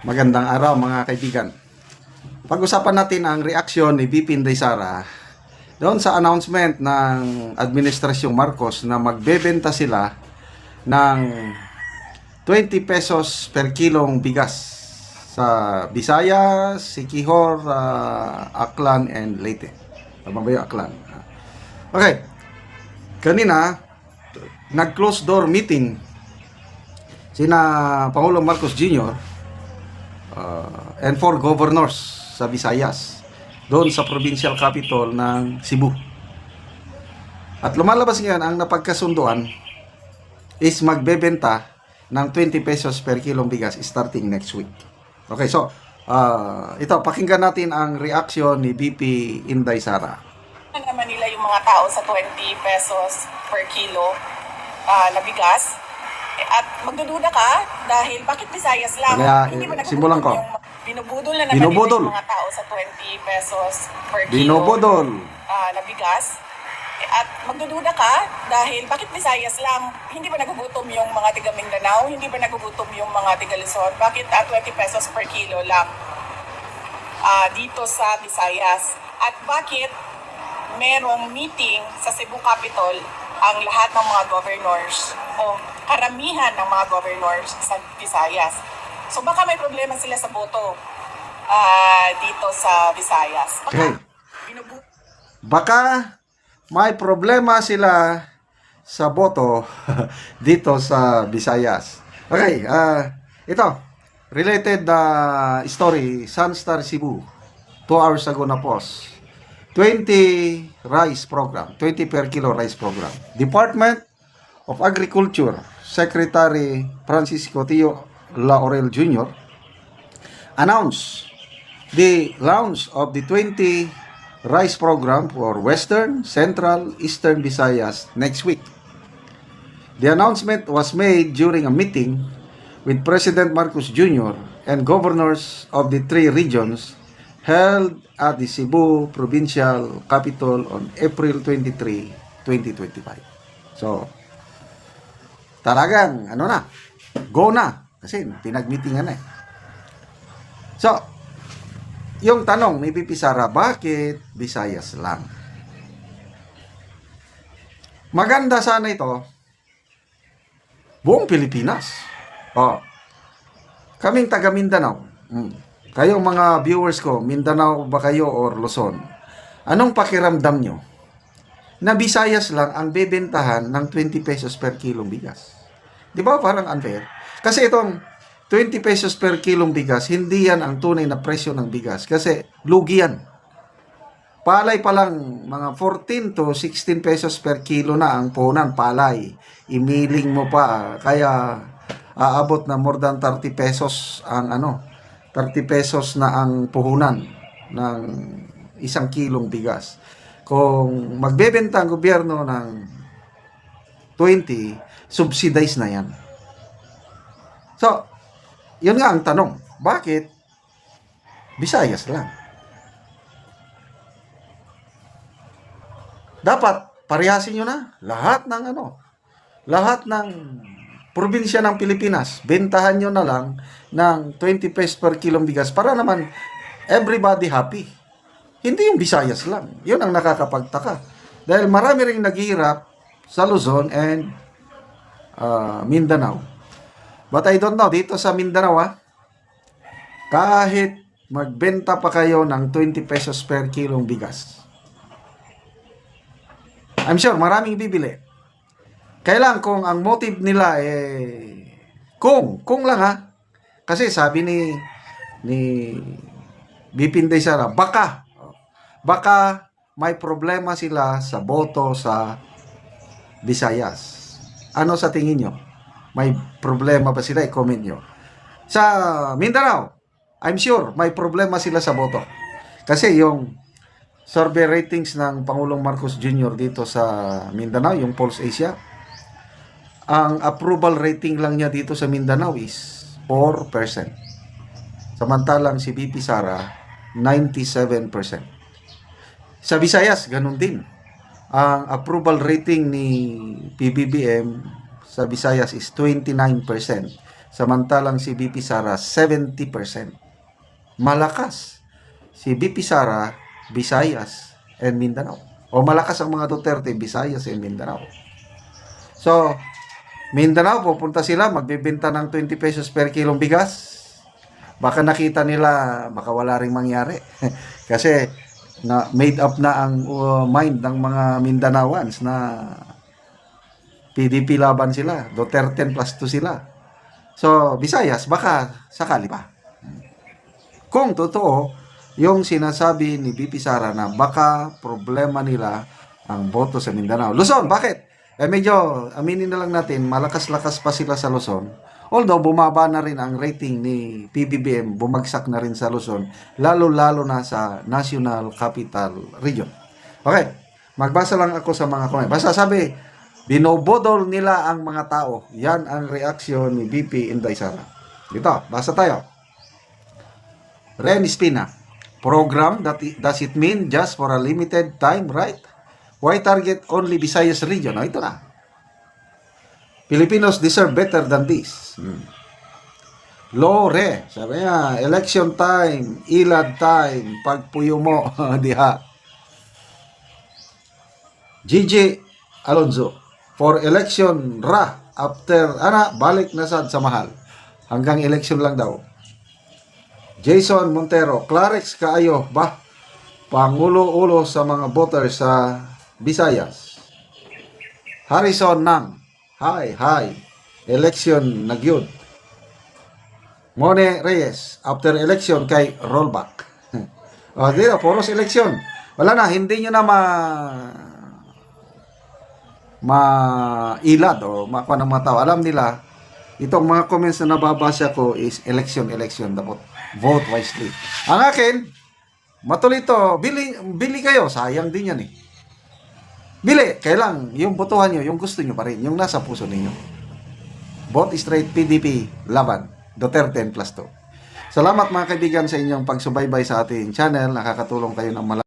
Magandang araw mga kaibigan. Pag-usapan natin ang reaksyon ni VP Inday Sara doon sa announcement ng Administrasyong Marcos na magbebenta sila ng 20 pesos per kilong bigas sa Visayas, Siquijor, Aklan, and Leyte. Tama ba yung Aklan? Okay. Kanina, nag-close door meeting sina Pangulong Marcos Jr. And 4 governors sa Visayas, doon sa provincial capital ng Cebu. At lumalabas ngayon ang napagkasunduan is magbebenta ng 20 pesos per kilong bigas starting next week. Okay, so ito, pakinggan natin ang reaksyon ni VP Inday Sara. Naman nila yung mga tao sa 20 pesos per kilo na bigas. At magdududa ka dahil bakit Visayas lang? Kaya, Hindi ba simulan ko. Binubudol na naman Binubudol. nila yung mga tao sa 20 pesos per kilo Binobodol. na bigas. At magdududa ka dahil bakit Visayas lang? Hindi ba nagugutom yung mga tiga Mindanao? Hindi ba nagugutom yung mga tiga Luzon? Bakit 20 pesos per kilo lang dito sa Visayas? At bakit merong meeting sa Cebu Capitol ang lahat ng mga governors o karamihan ng mga governors sa Visayas? So baka may problema sila sa boto dito sa Visayas. Okay. Baka may problema sila sa boto dito sa Visayas. Okay, ito, related story, Sunstar Cebu, 2 hours ago na post. 20 rice program, 20 per kilo rice program. Department of Agriculture, Secretary Francisco Tio Laurel Jr. announced the launch of the 20 rice program for Western, Central, Eastern Visayas next week. The announcement was made during a meeting with President Marcos Jr. and governors of the 3 regions held at the Cebu Provincial Capitol on April 23, 2025. So, talagang, go na. Kasi pinag-meetingan na eh. So, yung tanong ni VP Sara, bakit Visayas lang? Maganda sana ito, buong Pilipinas. Kaming taga Mindanao. Kayong mga viewers ko, Mindanao ba kayo or Luzon? Anong pakiramdam nyo na Visayas lang ang bebentahan ng 20 pesos per kilong bigas? Di ba parang unfair? Kasi itong 20 pesos per kilong bigas, hindi yan ang tunay na presyo ng bigas. Kasi lugi yan. Palay pa lang, mga 14 to 16 pesos per kilo na ang punan, palay. Imiling mo pa, kaya aabot na more than 30 pesos ang 30 pesos na ang puhunan ng 1 kilong bigas. Kung magbebenta ang gobyerno ng 20, subsidize na yan. So, yun nga ang tanong. Bakit Visayas lang? Dapat parehasin nyo na lahat ng probinsya ng Pilipinas, bentahan nyo na lang ng 20 pesos per kilong bigas para naman everybody happy. Hindi yung Visayas lang. Yun ang nakakapagtaka. Dahil marami ring naghihirap sa Luzon and Mindanao. But I don't know, dito sa Mindanao, kahit magbenta pa kayo ng 20 pesos per kilong bigas, I'm sure maraming bibili. Kailan kung ang motive nila kung lang kasi sabi ni VP Inday Sara, baka may problema sila sa boto sa Visayas. Ano sa tingin nyo? May problema ba sila? I-comment nyo. Sa Mindanao, I'm sure may problema sila sa boto. Kasi yung survey ratings ng Pangulong Marcos Jr. dito sa Mindanao, yung Pulse Asia, ang approval rating lang niya dito sa Mindanao is 4%. Samantalang si VP Sara, 97%. Sa Visayas, ganun din. Ang approval rating ni PBBM sa Visayas is 29%. Samantalang si BP Sara, 70%. Malakas. Si BP Sara, Visayas and Mindanao. O malakas ang mga Duterte, Visayas and Mindanao. So, Mindanao, pupunta sila, magbibenta ng 20 pesos per kilong bigas. Baka nakita nila, baka wala ring mangyari. Kasi, made up na ang mind ng mga Mindanaoans na PDP laban sila. Duterte plus 2 sila. So, Visayas, baka sakali pa. Kung totoo, yung sinasabi ni BP Sara na baka problema nila ang boto sa Mindanao. Luzon, bakit? Medyo, aminin na lang natin, malakas-lakas pa sila sa Luzon. Although, bumaba na rin ang rating ni PBBM, bumagsak na rin sa Luzon, lalo-lalo na sa National Capital Region. Okay, magbasa lang ako sa mga comment. Basta sabi, binobodol nila ang mga tao. Yan ang reaksyon ni BP Inday Sara. Dito, basa tayo. Ren Espina, program, does it mean just for a limited time, right? Why target only Visayas region? Ito na. Filipinos deserve better than this. Lore, sabi niya, election time, ilad time, pagpuyo mo, diha. Gigi Alonzo, for election ra, after, balik na sad sa mahal. Hanggang election lang daw. Jason Montero, Clarex kaayo, pangulo-ulo sa mga voters sa Visayas. Harrison Nang, hi, election nagyud. Mone Reyes, after election kay rollback. O, dito, puros election. Wala na, hindi nyo na ilad o makuha ng mga tao. Alam nila, itong mga comments na nababasa ko is election. Dapat vote wisely. Ang akin, matulito, bili kayo. Sayang din yan eh. Bili, kailang yung botohan nyo, yung gusto nyo pa rin, yung nasa puso ninyo. Vote straight PDP, laban. Duterte plus 2. Salamat mga kaibigan sa inyong pagsubaybay sa ating channel. Nakakatulong kayo ng malaki.